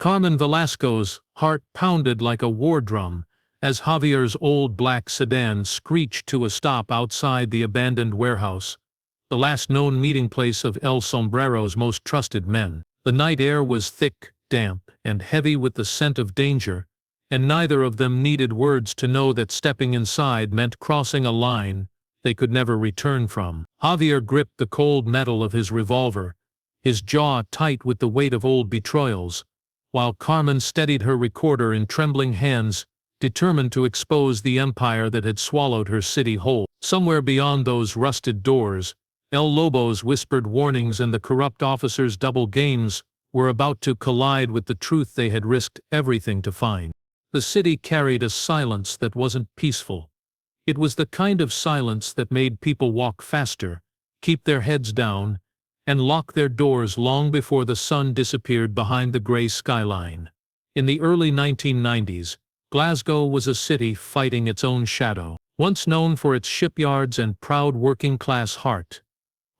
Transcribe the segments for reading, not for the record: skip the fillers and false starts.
Carmen Velasco's heart pounded like a war drum as Javier's old black sedan screeched to a stop outside the abandoned warehouse, the last known meeting place of El Sombrero's most trusted men. The night air was thick, damp, and heavy with the scent of danger, and neither of them needed words to know that stepping inside meant crossing a line they could never return from. Javier gripped the cold metal of his revolver, his jaw tight with the weight of old betrayals, while Carmen steadied her recorder in trembling hands, determined to expose the empire that had swallowed her city whole. Somewhere beyond those rusted doors, El Lobo's whispered warnings and the corrupt officers' double games were about to collide with the truth they had risked everything to find. The city carried a silence that wasn't peaceful. It was the kind of silence that made people walk faster, keep their heads down, and lock their doors long before the sun disappeared behind the gray skyline. In the early 1990s, Glasgow was a city fighting its own shadow. Once known for its shipyards and proud working-class heart,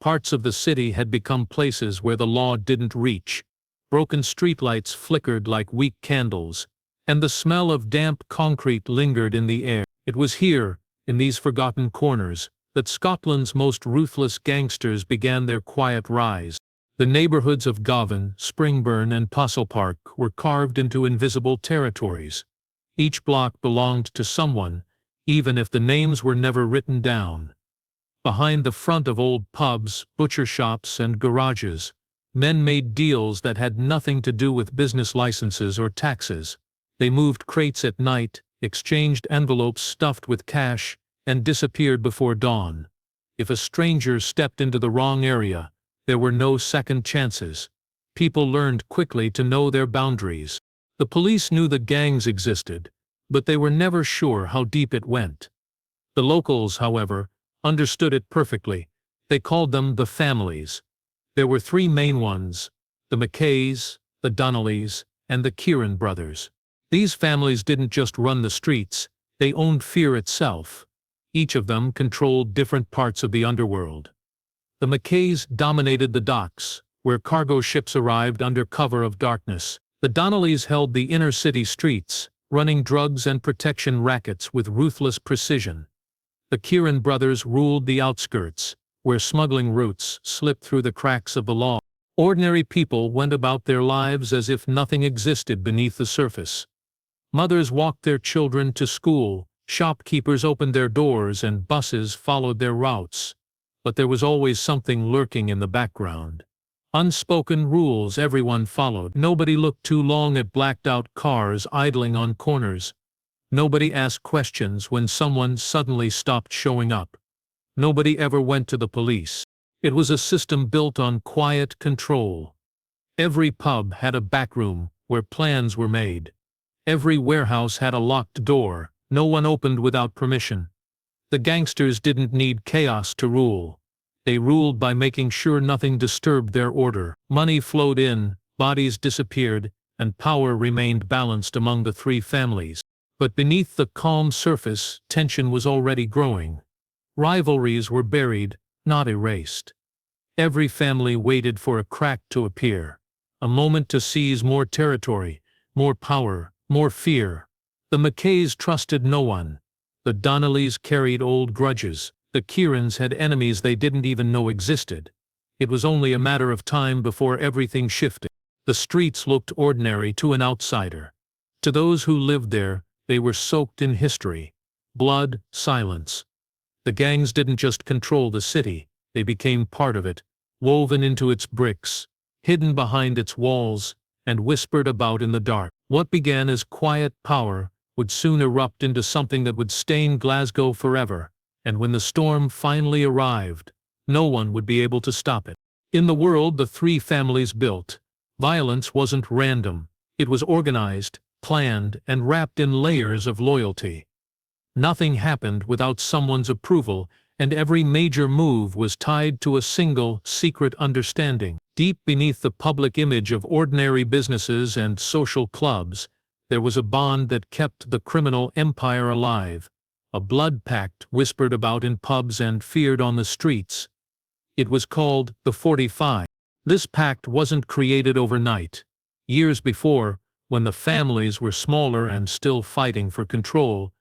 parts of the city had become places where the law didn't reach. Broken streetlights flickered like weak candles, and the smell of damp concrete lingered in the air. It was here, in these forgotten corners, that Scotland's most ruthless gangsters began their quiet rise. The neighborhoods of Govan, Springburn, and Postle Park were carved into invisible territories. Each block belonged to someone, even if the names were never written down. Behind the front of old pubs, butcher shops, and garages, men made deals that had nothing to do with business licenses or taxes. They moved crates at night, exchanged envelopes stuffed with cash, and disappeared before dawn. If a stranger stepped into the wrong area, there were no second chances. People learned quickly to know their boundaries. The police knew the gangs existed, but they were never sure how deep it went. The locals, however, understood it perfectly. They called them the families. There were three main ones: the Mackays, the Donnellys, and the Kieran brothers. These families didn't just run the streets, they owned fear itself. Each of them controlled different parts of the underworld. The Mackays dominated the docks, where cargo ships arrived under cover of darkness. The Donnellys held the inner city streets, running drugs and protection rackets with ruthless precision. The Kieran brothers ruled the outskirts, where smuggling routes slipped through the cracks of the law. Ordinary people went about their lives as if nothing existed beneath the surface. Mothers walked their children to school, shopkeepers opened their doors, and buses followed their routes. But there was always something lurking in the background. Unspoken rules everyone followed. Nobody looked too long at blacked-out cars idling on corners. Nobody asked questions when someone suddenly stopped showing up. Nobody ever went to the police. It was a system built on quiet control. Every pub had a backroom where plans were made. Every warehouse had a locked door. No one opened without permission. The gangsters didn't need chaos to rule. They ruled by making sure nothing disturbed their order. Money flowed in, bodies disappeared, and power remained balanced among the three families. But beneath the calm surface, tension was already growing. Rivalries were buried, not erased. Every family waited for a crack to appear, a moment to seize more territory, more power, more fear. The Mackays trusted no one. The Donnellys carried old grudges. The Kierans had enemies they didn't even know existed. It was only a matter of time before everything shifted. The streets looked ordinary to an outsider. To those who lived there, they were soaked in history. Blood, silence. The gangs didn't just control the city, they became part of it, woven into its bricks, hidden behind its walls, and whispered about in the dark. What began as quiet power would soon erupt into something that would stain Glasgow forever. And when the storm finally arrived, no one would be able to stop it. In the world the three families built, violence wasn't random. It was organized, planned, and wrapped in layers of loyalty. Nothing happened without someone's approval, and every major move was tied to a single, secret understanding. Deep beneath the public image of ordinary businesses and social clubs, there was a bond that kept the criminal empire alive. A blood pact whispered about in pubs and feared on the streets. It was called the 45. This pact wasn't created overnight. Years before, When the families were smaller and still fighting for control,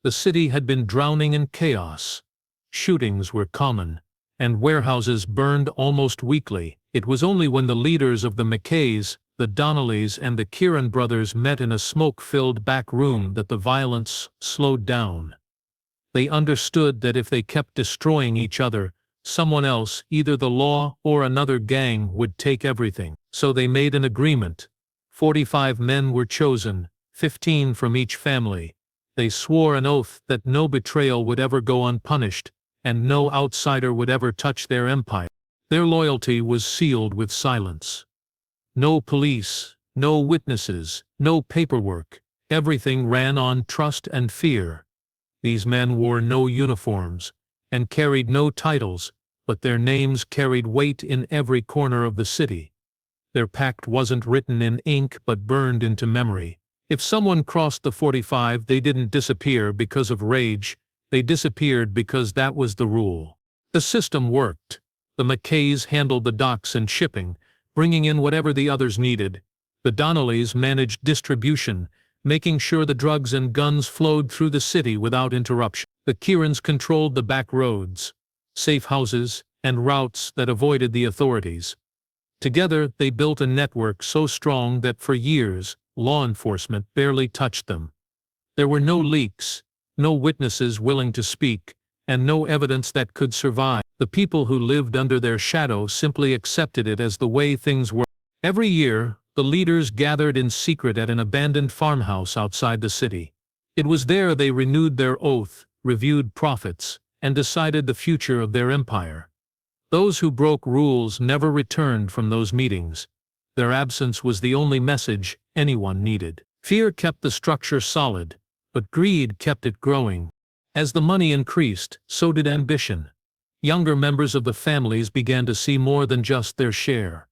the city had been drowning in chaos. Shootings were common, and warehouses burned almost weekly. It was only when the leaders of the Mackays, the Donnellys and the Kieran brothers met in a smoke-filled back room that the violence slowed down. They understood that if they kept destroying each other, someone else, either the law or another gang, would take everything. So they made an agreement. 45 men were chosen, 15 from each family. They swore an oath that no betrayal would ever go unpunished, and no outsider would ever touch their empire. Their loyalty was sealed with silence. No police, no witnesses, no paperwork. Everything ran on trust and fear. These men wore no uniforms, and carried no titles, but their names carried weight in every corner of the city. Their pact wasn't written in ink but burned into memory. If someone crossed the 45, they didn't disappear because of rage, they disappeared because that was the rule. The system worked. The Mackays handled the docks and shipping, bringing in whatever the others needed. The Donnellys managed distribution, making sure the drugs and guns flowed through the city without interruption. The Kierans controlled the back roads, safe houses, and routes that avoided the authorities. Together, they built a network so strong that for years, law enforcement barely touched them. There were no leaks, no witnesses willing to speak, and no evidence that could survive. The people who lived under their shadow simply accepted it as the way things were. Every year, the leaders gathered in secret at an abandoned farmhouse outside the city. It was there they renewed their oath, reviewed profits, and decided the future of their empire. Those who broke rules never returned from those meetings. Their absence was the only message anyone needed. Fear kept the structure solid, but greed kept it growing. As the money increased, so did ambition. Younger members of the families began to see more than just their share.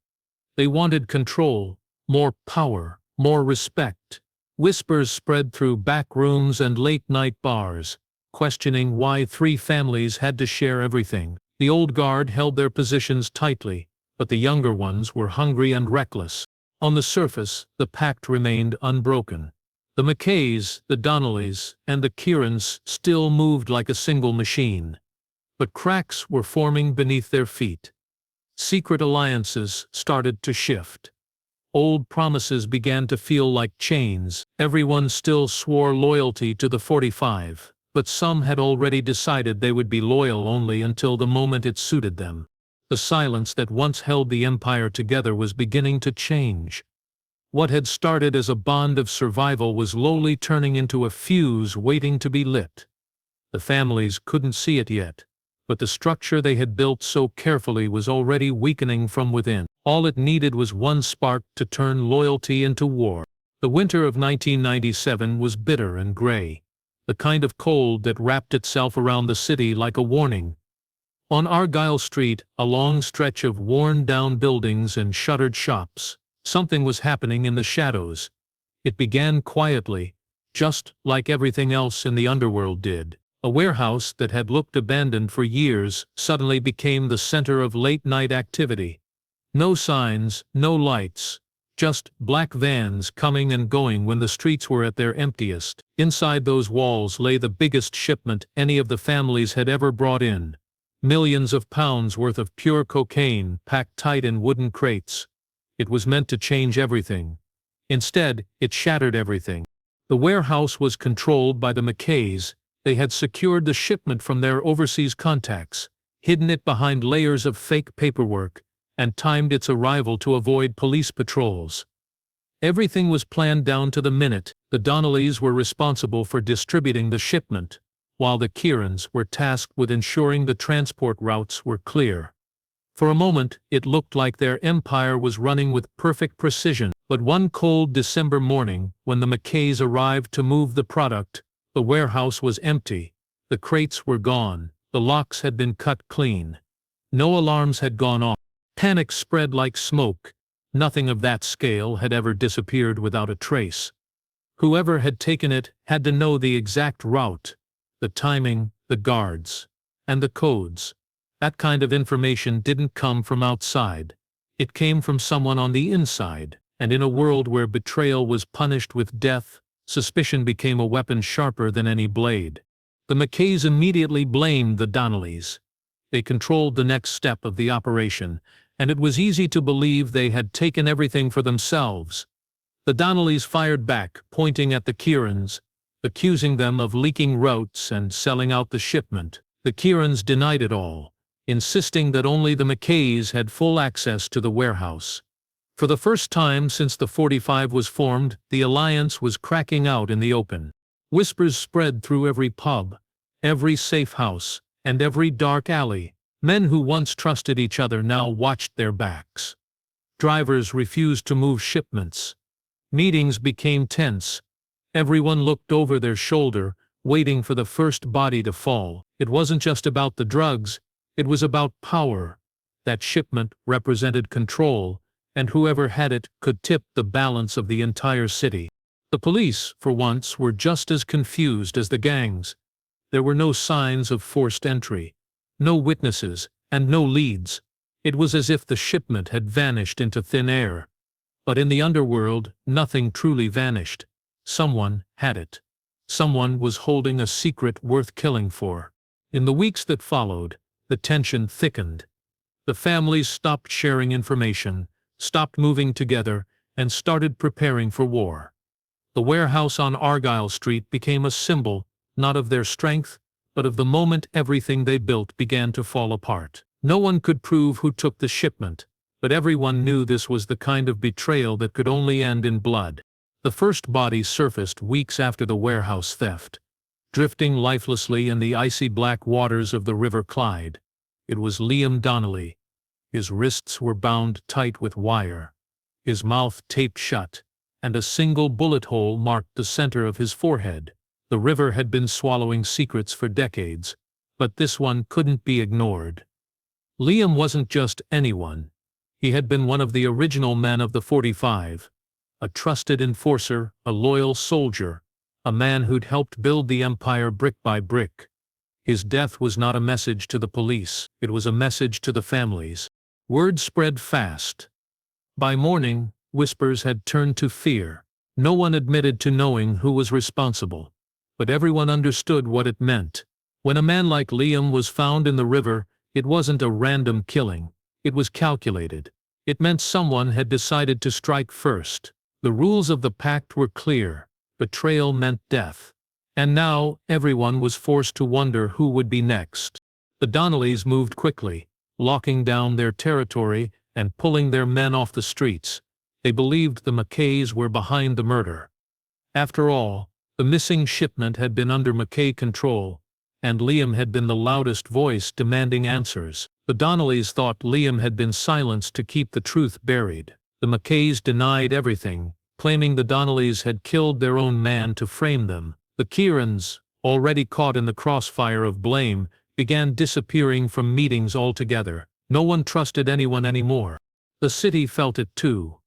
They wanted control, more power, more respect. Whispers spread through back rooms and late-night bars, questioning why 3 families had to share everything. The old guard held their positions tightly, but the younger ones were hungry and reckless. On the surface, the pact remained unbroken. The Mackays, the Donnellys, and the Kierans still moved like a single machine. But cracks were forming beneath their feet. Secret alliances started to shift. Old promises began to feel like chains. Everyone still swore loyalty to the 45, but some had already decided they would be loyal only until the moment it suited them. The silence that once held the empire together was beginning to change. What had started as a bond of survival was slowly turning into a fuse waiting to be lit. The families couldn't see it yet, but the structure they had built so carefully was already weakening from within. All it needed was one spark to turn loyalty into war. The winter of 1997 was bitter and gray, the kind of cold that wrapped itself around the city like a warning. On Argyle Street, a long stretch of worn-down buildings and shuttered shops, something was happening in the shadows. It began quietly, just like everything else in the Underworld did. A warehouse that had looked abandoned for years suddenly became the center of late-night activity. No signs, no lights, just black vans coming and going when the streets were at their emptiest. Inside those walls lay the biggest shipment any of the families had ever brought in. Millions of pounds worth of pure cocaine packed tight in wooden crates. It was meant to change everything. Instead, it shattered everything. The warehouse was controlled by the Mackays. They had secured the shipment from their overseas contacts, hidden it behind layers of fake paperwork, and timed its arrival to avoid police patrols. Everything was planned down to the minute. The Donnellys were responsible for distributing the shipment, while the Kierans were tasked with ensuring the transport routes were clear. For a moment, it looked like their empire was running with perfect precision. But one cold December morning, when the Mackays arrived to move the product, the warehouse was empty. The crates were gone. The locks had been cut clean. No alarms had gone off. Panic spread like smoke. Nothing of that scale had ever disappeared without a trace. Whoever had taken it had to know the exact route, the timing, the guards, and the codes. That kind of information didn't come from outside. It came from someone on the inside. And in a world where betrayal was punished with death, suspicion became a weapon sharper than any blade. The Mackays immediately blamed the Donnellys. They controlled the next step of the operation, and it was easy to believe they had taken everything for themselves. The Donnellys fired back, pointing at the Kierans, accusing them of leaking routes and selling out the shipment. The Kierans denied it all, insisting that only the Mackays had full access to the warehouse. For the first time since the 45 was formed, the alliance was cracking out in the open. Whispers spread through every pub, every safe house, and every dark alley. Men who once trusted each other now watched their backs. Drivers refused to move shipments. Meetings became tense. Everyone looked over their shoulder, waiting for the first body to fall. It wasn't just about the drugs, it was about power. That shipment represented control, and whoever had it could tip the balance of the entire city. The police, for once, were just as confused as the gangs. There were no signs of forced entry, no witnesses, and no leads. It was as if the shipment had vanished into thin air. But in the underworld, nothing truly vanished. Someone had it. Someone was holding a secret worth killing for. In the weeks that followed, the tension thickened. The families stopped sharing information, stopped moving together, and started preparing for war. The warehouse on Argyle Street became a symbol, not of their strength, but of the moment everything they built began to fall apart. No one could prove who took the shipment, but everyone knew this was the kind of betrayal that could only end in blood. The first body surfaced weeks after the warehouse theft, drifting lifelessly in the icy black waters of the River Clyde. It was Liam Donnelly. His wrists were bound tight with wire, his mouth taped shut, and a single bullet hole marked the center of his forehead. The river had been swallowing secrets for decades, but this one couldn't be ignored. Liam wasn't just anyone. He had been one of the original men of the 45, a trusted enforcer, a loyal soldier, a man who'd helped build the empire brick by brick. His death was not a message to the police, it was a message to the families. Word spread fast. By morning, whispers had turned to fear. No one admitted to knowing who was responsible, but everyone understood what it meant. When a man like Liam was found in the river, it wasn't a random killing. It was calculated. It meant someone had decided to strike first. The rules of the pact were clear. Betrayal meant death. And now, everyone was forced to wonder who would be next. The Donnellys moved quickly, locking down their territory and pulling their men off the streets. They believed the Mackays were behind the murder. After all, the missing shipment had been under Mackay control, and Liam had been the loudest voice demanding answers. The Donnellys thought Liam had been silenced to keep the truth buried. The Mackays denied everything, claiming the Donnellys had killed their own man to frame them. The Kierans, already caught in the crossfire of blame, began disappearing from meetings altogether. No one trusted anyone anymore. The city felt it too.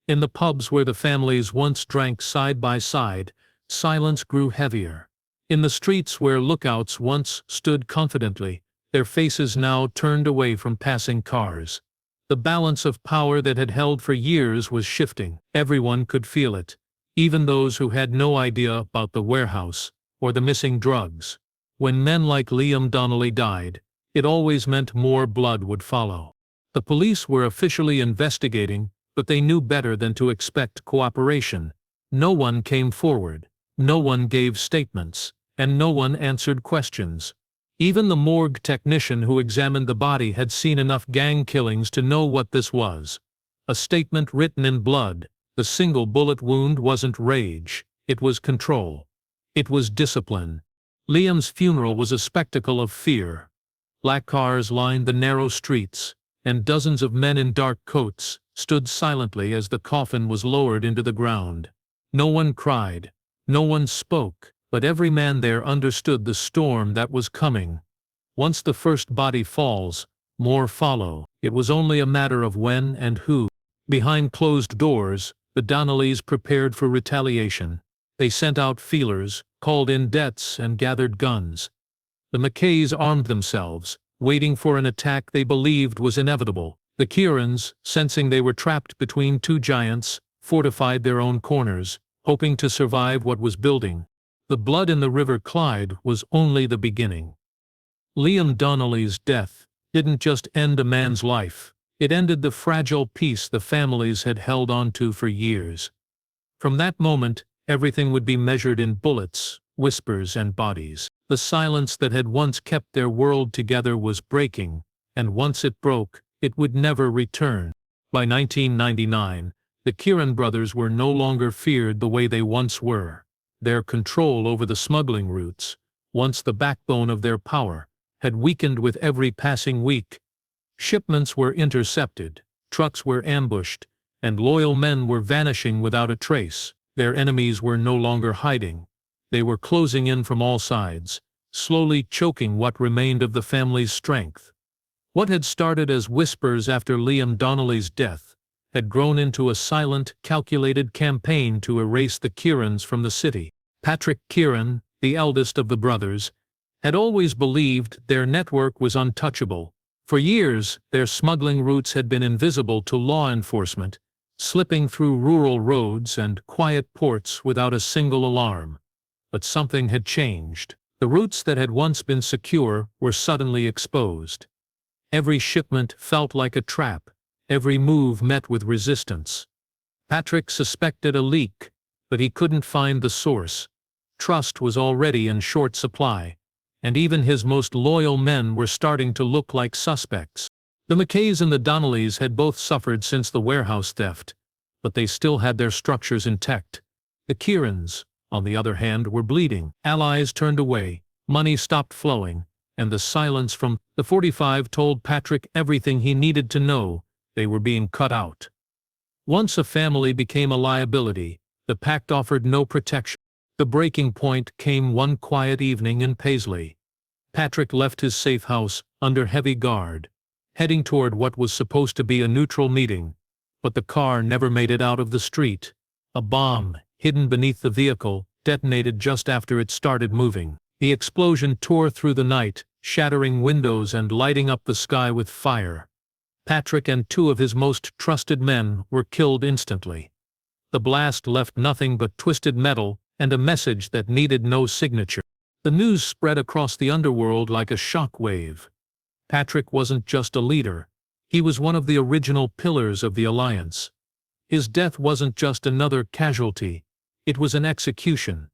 In the pubs where the families once drank side by side, silence grew heavier. In the streets where lookouts once stood confidently, their faces now turned away from passing cars. The balance of power that had held for years was shifting. Everyone could feel it, even those who had no idea about the warehouse or the missing drugs. When men like Liam Donnelly died, it always meant more blood would follow. The police were officially investigating, but they knew better than to expect cooperation. No one came forward, no one gave statements, and no one answered questions. Even the morgue technician who examined the body had seen enough gang killings to know what this was. A statement written in blood. The single bullet wound wasn't rage, it was control. It was discipline. Liam's funeral was a spectacle of fear. Black cars lined the narrow streets, and dozens of men in dark coats stood silently as the coffin was lowered into the ground. No one cried, no one spoke, but every man there understood the storm that was coming. Once the first body falls, more follow. It was only a matter of when and who. Behind closed doors, the Donnellys prepared for retaliation. They sent out feelers, called in debts, and gathered guns. The Mackays armed themselves, waiting for an attack they believed was inevitable. The Kierans, sensing they were trapped between two giants, fortified their own corners, hoping to survive what was building. The blood in the River Clyde was only the beginning. Liam Donnelly's death didn't just end a man's life, it ended the fragile peace the families had held on to for years. From that moment, everything would be measured in bullets, whispers, and bodies. The silence that had once kept their world together was breaking, and once it broke, it would never return. By 1999, the Kieran brothers were no longer feared the way they once were. Their control over the smuggling routes, once the backbone of their power, had weakened with every passing week. Shipments were intercepted, trucks were ambushed, and loyal men were vanishing without a trace. Their enemies were no longer hiding. They were closing in from all sides, slowly choking what remained of the family's strength. What had started as whispers after Liam Donnelly's death had grown into a silent, calculated campaign to erase the Kierans from the city. Patrick Kieran, the eldest of the brothers, had always believed their network was untouchable. For years, their smuggling routes had been invisible to law enforcement, slipping through rural roads and quiet ports without a single alarm. But something had changed. The routes that had once been secure were suddenly exposed. Every shipment felt like a trap. Every move met with resistance. Patrick suspected a leak, but he couldn't find the source. Trust was already in short supply, and even his most loyal men were starting to look like suspects. The Mackays and the Donnellys had both suffered since the warehouse theft, but they still had their structures intact. The Kierans, on the other hand, were bleeding. Allies turned away, money stopped flowing, and the silence from the 45 told Patrick everything he needed to know. They were being cut out. Once a family became a liability, the pact offered no protection. The breaking point came one quiet evening in Paisley. Patrick left his safe house under heavy guard, heading toward what was supposed to be a neutral meeting. But the car never made it out of the street. A bomb, hidden beneath the vehicle, detonated just after it started moving. The explosion tore through the night, shattering windows and lighting up the sky with fire. Patrick and two of his most trusted men were killed instantly. The blast left nothing but twisted metal and a message that needed no signature. The news spread across the underworld like a shock wave. Patrick wasn't just a leader. He was one of the original pillars of the alliance. His death wasn't just another casualty. It was an execution.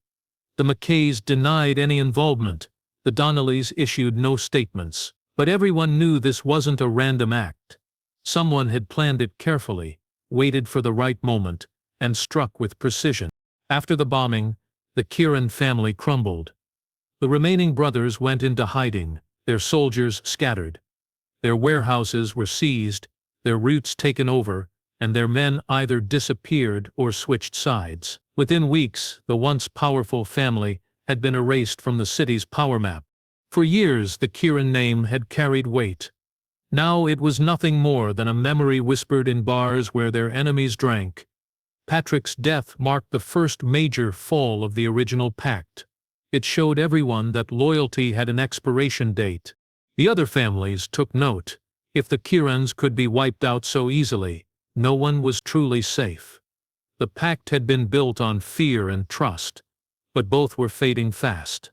The Mackays denied any involvement. The Donnellys issued no statements. But everyone knew this wasn't a random act. Someone had planned it carefully, waited for the right moment, and struck with precision. After the bombing, the Kieran family crumbled. The remaining brothers went into hiding, their soldiers scattered. Their warehouses were seized, their routes taken over, and their men either disappeared or switched sides. Within weeks, the once powerful family had been erased from the city's power map. For years, the Kieran name had carried weight. Now it was nothing more than a memory whispered in bars where their enemies drank. Patrick's death marked the first major fall of the original pact. It showed everyone that loyalty had an expiration date. The other families took note. If the Kierans could be wiped out so easily, no one was truly safe. The pact had been built on fear and trust, but both were fading fast.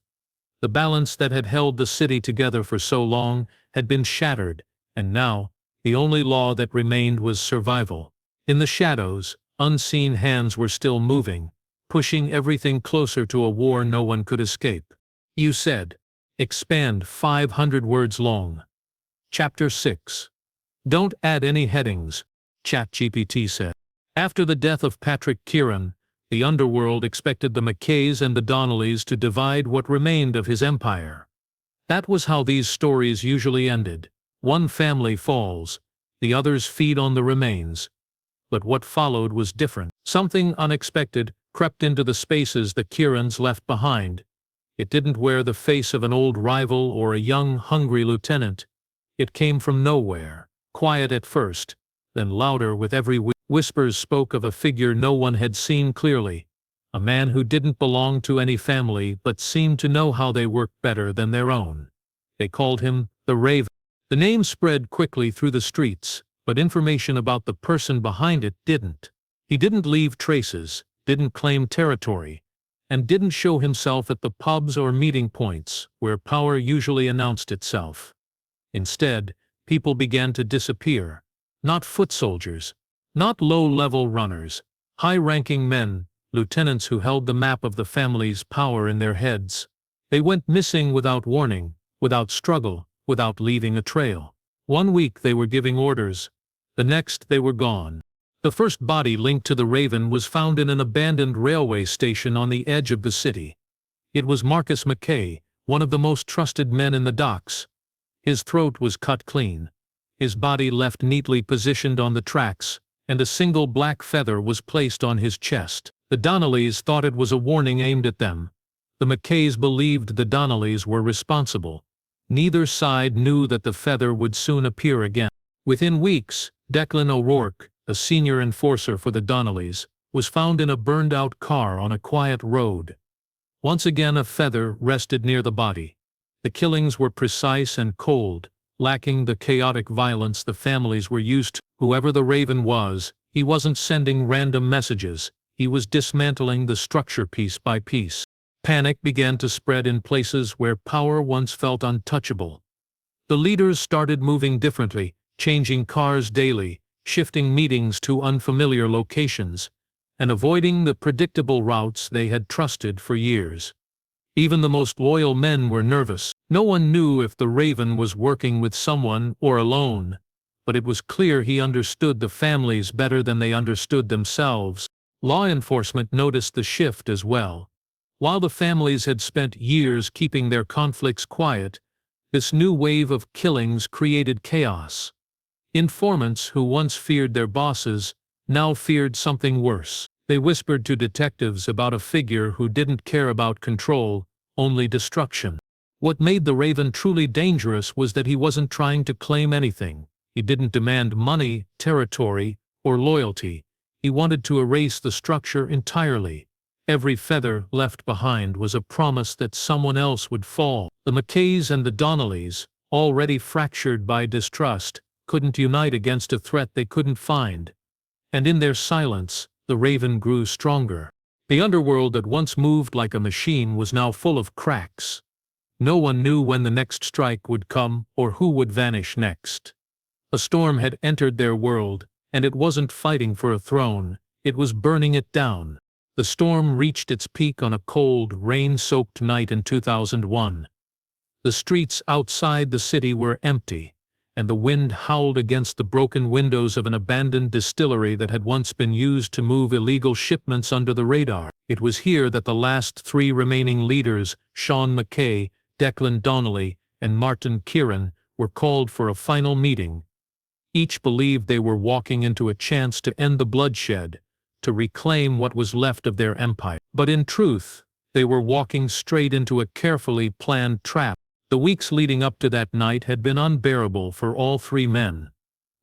The balance that had held the city together for so long had been shattered, and now, the only law that remained was survival. In the shadows, unseen hands were still moving, pushing everything closer to a war no one could escape. You said, expand 500 words long. Chapter 6. Don't add any headings, ChatGPT said. After the death of Patrick Kieran, the Underworld expected the Mackays and the Donnellys to divide what remained of his empire. That was how these stories usually ended. One family falls, the others feed on the remains. But what followed was different. Something unexpected crept into the spaces the Kierans left behind. It didn't wear the face of an old rival or a young, hungry lieutenant. It came from nowhere, quiet at first, then louder with every whispers spoke of a figure no one had seen clearly, a man who didn't belong to any family but seemed to know how they worked better than their own. They called him the Raven. The name spread quickly through the streets, but information about the person behind it didn't. He didn't leave traces, didn't claim territory, and didn't show himself at the pubs or meeting points where power usually announced itself. Instead, people began to disappear. Not foot soldiers, not low-level runners, high-ranking men, lieutenants who held the map of the family's power in their heads. They went missing without warning, without struggle, without leaving a trail. One week they were giving orders, the next they were gone. The first body linked to the Raven was found in an abandoned railway station on the edge of the city. It was Marcus Mackay, one of the most trusted men in the docks. His throat was cut clean, his body left neatly positioned on the tracks, and a single black feather was placed on his chest. The Donnellys thought it was a warning aimed at them. The Mackays believed the Donnellys were responsible. Neither side knew that the feather would soon appear again. Within weeks, Declan O'Rourke, a senior enforcer for the Donnellys, was found in a burned-out car on a quiet road. Once again a feather rested near the body. The killings were precise and cold, lacking the chaotic violence the families were used to. Whoever the Raven was, he wasn't sending random messages, he was dismantling the structure piece by piece. Panic began to spread in places where power once felt untouchable. The leaders started moving differently, changing cars daily, shifting meetings to unfamiliar locations, and avoiding the predictable routes they had trusted for years. Even the most loyal men were nervous. No one knew if the Raven was working with someone or alone, but it was clear he understood the families better than they understood themselves. Law enforcement noticed the shift as well. While the families had spent years keeping their conflicts quiet, this new wave of killings created chaos. Informants who once feared their bosses now feared something worse. They whispered to detectives about a figure who didn't care about control, only destruction. What made the Raven truly dangerous was that he wasn't trying to claim anything. He didn't demand money, territory, or loyalty. He wanted to erase the structure entirely. Every feather left behind was a promise that someone else would fall. The Mackays and the Donnellys, already fractured by distrust, couldn't unite against a threat they couldn't find. And in their silence, the Raven grew stronger. The underworld that once moved like a machine was now full of cracks. No one knew when the next strike would come or who would vanish next. A storm had entered their world, and it wasn't fighting for a throne, it was burning it down. The storm reached its peak on a cold, rain-soaked night in 2001. The streets outside the city were empty, and the wind howled against the broken windows of an abandoned distillery that had once been used to move illegal shipments under the radar. It was here that the last three remaining leaders, Sean Mackay, Declan Donnelly, and Martin Kieran, were called for a final meeting. Each believed they were walking into a chance to end the bloodshed, to reclaim what was left of their empire. But in truth, they were walking straight into a carefully planned trap. The weeks leading up to that night had been unbearable for all three men.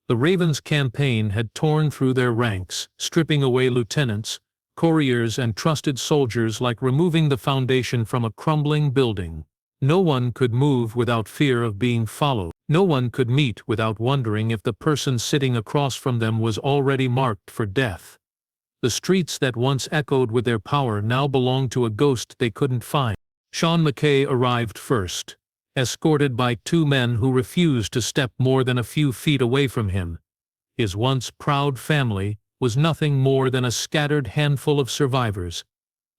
The Ravens' campaign had torn through their ranks, stripping away lieutenants, couriers, and trusted soldiers like removing the foundation from a crumbling building. No one could move without fear of being followed. No one could meet without wondering if the person sitting across from them was already marked for death. The streets that once echoed with their power now belonged to a ghost they couldn't find. Sean Mackay arrived first, escorted by two men who refused to step more than a few feet away from him. His once proud family was nothing more than a scattered handful of survivors.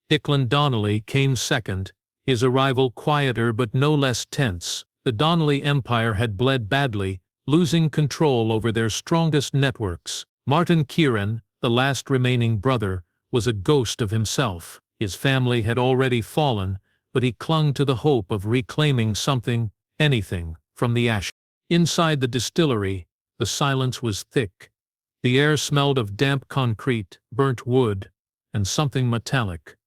Declan Donnelly came second, his arrival quieter but no less tense. The Donnelly empire had bled badly, losing control over their strongest networks. Martin Kieran, the last remaining brother, was a ghost of himself. His family had already fallen, but he clung to the hope of reclaiming something, anything, from the ashes. Inside the distillery, the silence was thick. The air smelled of damp concrete, burnt wood, and something metallic.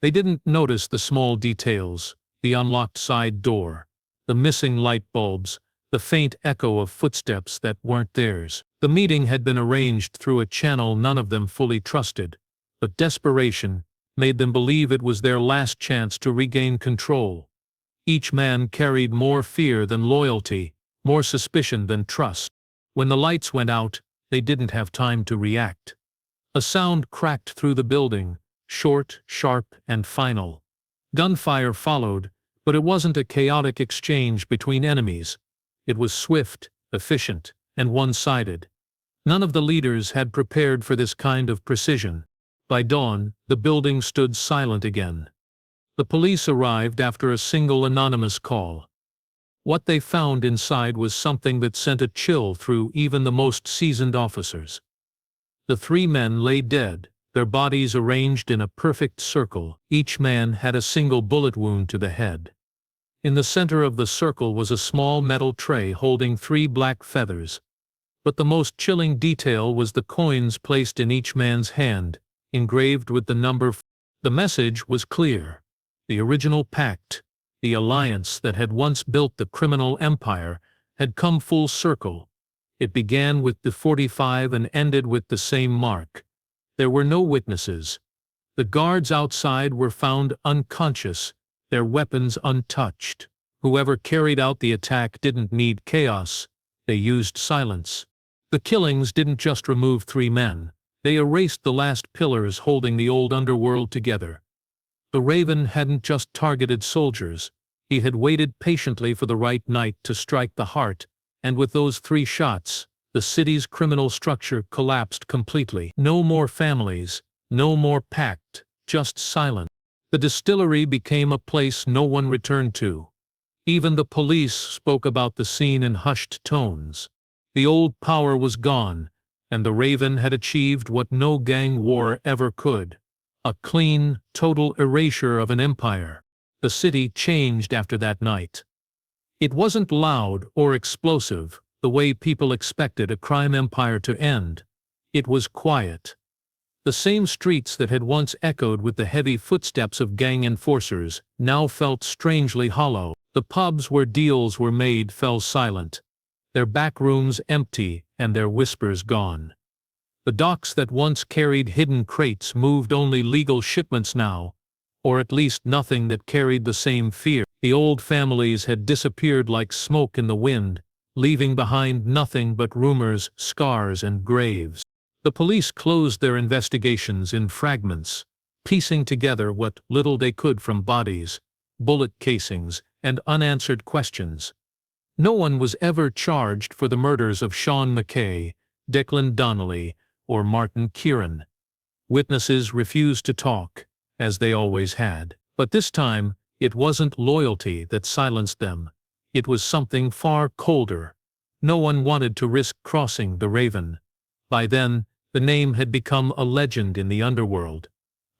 They didn't notice the small details, the unlocked side door, the missing light bulbs, the faint echo of footsteps that weren't theirs. The meeting had been arranged through a channel none of them fully trusted, but desperation made them believe it was their last chance to regain control. Each man carried more fear than loyalty, more suspicion than trust. When the lights went out, they didn't have time to react. A sound cracked through the building, short, sharp, and final. Gunfire followed, but it wasn't a chaotic exchange between enemies. It was swift, efficient, and one-sided. None of the leaders had prepared for this kind of precision. By dawn, the building stood silent again. The police arrived after a single anonymous call. What they found inside was something that sent a chill through even the most seasoned officers. The three men lay dead, their bodies arranged in a perfect circle. Each man had a single bullet wound to the head. In the center of the circle was a small metal tray holding 3 black feathers. But the most chilling detail was the coins placed in each man's hand, engraved with the number. The message was clear. The original pact, the alliance that had once built the criminal empire, had come full circle. It began with the 45 and ended with the same mark. There were no witnesses. The guards outside were found unconscious, their weapons untouched. Whoever carried out the attack didn't need chaos, they used silence. The killings didn't just remove 3 men, they erased the last pillars holding the old underworld together. The Raven hadn't just targeted soldiers, he had waited patiently for the right night to strike the heart, and with those 3 shots, the city's criminal structure collapsed completely. No more families, no more pact, just silence. The distillery became a place no one returned to. Even the police spoke about the scene in hushed tones. The old power was gone, and the Raven had achieved what no gang war ever could. A clean, total erasure of an empire. The city changed after that night. It wasn't loud or explosive, the way people expected a crime empire to end. It was quiet. The same streets that had once echoed with the heavy footsteps of gang enforcers now felt strangely hollow. The pubs where deals were made fell silent, their back rooms empty and their whispers gone. The docks that once carried hidden crates moved only legal shipments now, or at least nothing that carried the same fear. The old families had disappeared like smoke in the wind, leaving behind nothing but rumors, scars, and graves. The police closed their investigations in fragments, piecing together what little they could from bodies, bullet casings, and unanswered questions. No one was ever charged for the murders of Sean McKay, Declan Donnelly, or Martin Kieran. Witnesses refused to talk, as they always had. But this time, it wasn't loyalty that silenced them. It was something far colder. No one wanted to risk crossing the Raven. By then, the name had become a legend in the underworld.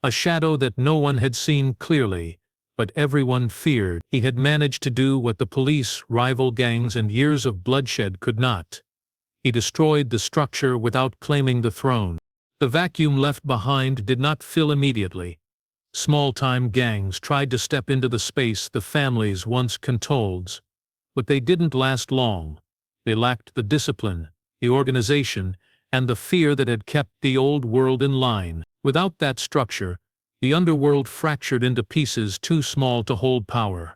A shadow that no one had seen clearly, but everyone feared. He had managed to do what the police, rival gangs, and years of bloodshed could not. He destroyed the structure without claiming the throne. The vacuum left behind did not fill immediately. Small-time gangs tried to step into the space the families once controlled, but they didn't last long. They lacked the discipline, the organization, and the fear that had kept the old world in line. Without that structure, the underworld fractured into pieces too small to hold power.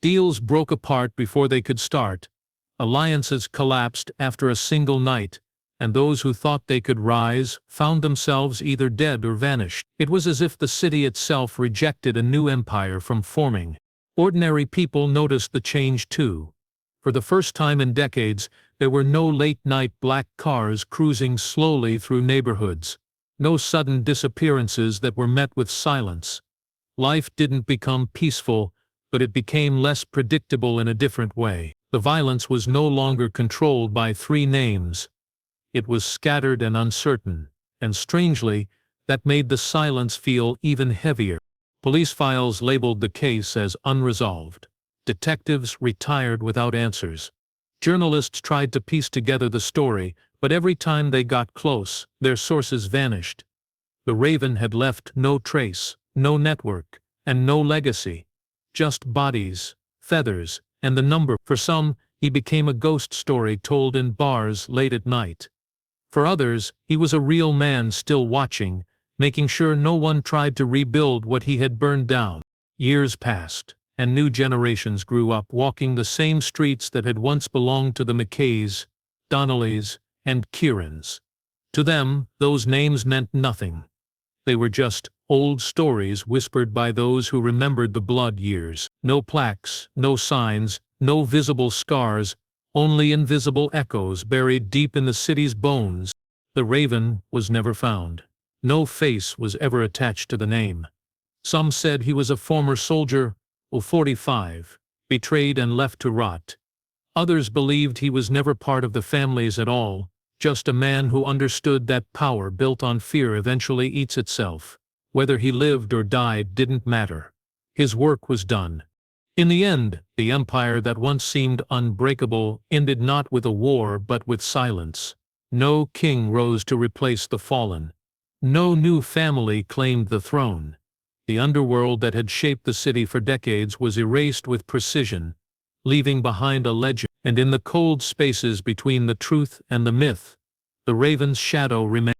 Deals broke apart before they could start. Alliances collapsed after a single night, and those who thought they could rise found themselves either dead or vanished. It was as if the city itself rejected a new empire from forming. Ordinary people noticed the change too. For the first time in decades, there were no late-night black cars cruising slowly through neighborhoods. No sudden disappearances that were met with silence. Life didn't become peaceful, but it became less predictable in a different way. The violence was no longer controlled by 3 names. It was scattered and uncertain, and strangely, that made the silence feel even heavier. Police files labeled the case as unresolved. Detectives retired without answers. Journalists tried to piece together the story, but every time they got close, their sources vanished. The Raven had left no trace, no network, and no legacy. Just bodies, feathers, and the number. For some, he became a ghost story told in bars late at night. For others, he was a real man still watching, making sure no one tried to rebuild what he had burned down. Years passed, and new generations grew up walking the same streets that had once belonged to the McKays, Donnellys, and Kierans. To them, those names meant nothing. They were just old stories whispered by those who remembered the blood years. No plaques, no signs, no visible scars, only invisible echoes buried deep in the city's bones. The Raven was never found. No face was ever attached to the name. Some said he was a former soldier, 45, betrayed and left to rot. Others believed he was never part of the families at all, just a man who understood that power built on fear eventually eats itself. Whether he lived or died didn't matter. His work was done. In the end, the empire that once seemed unbreakable ended not with a war but with silence. No king rose to replace the fallen. No new family claimed the throne. The underworld that had shaped the city for decades was erased with precision, leaving behind a legend. And in the cold spaces between the truth and the myth, the Raven's shadow remained.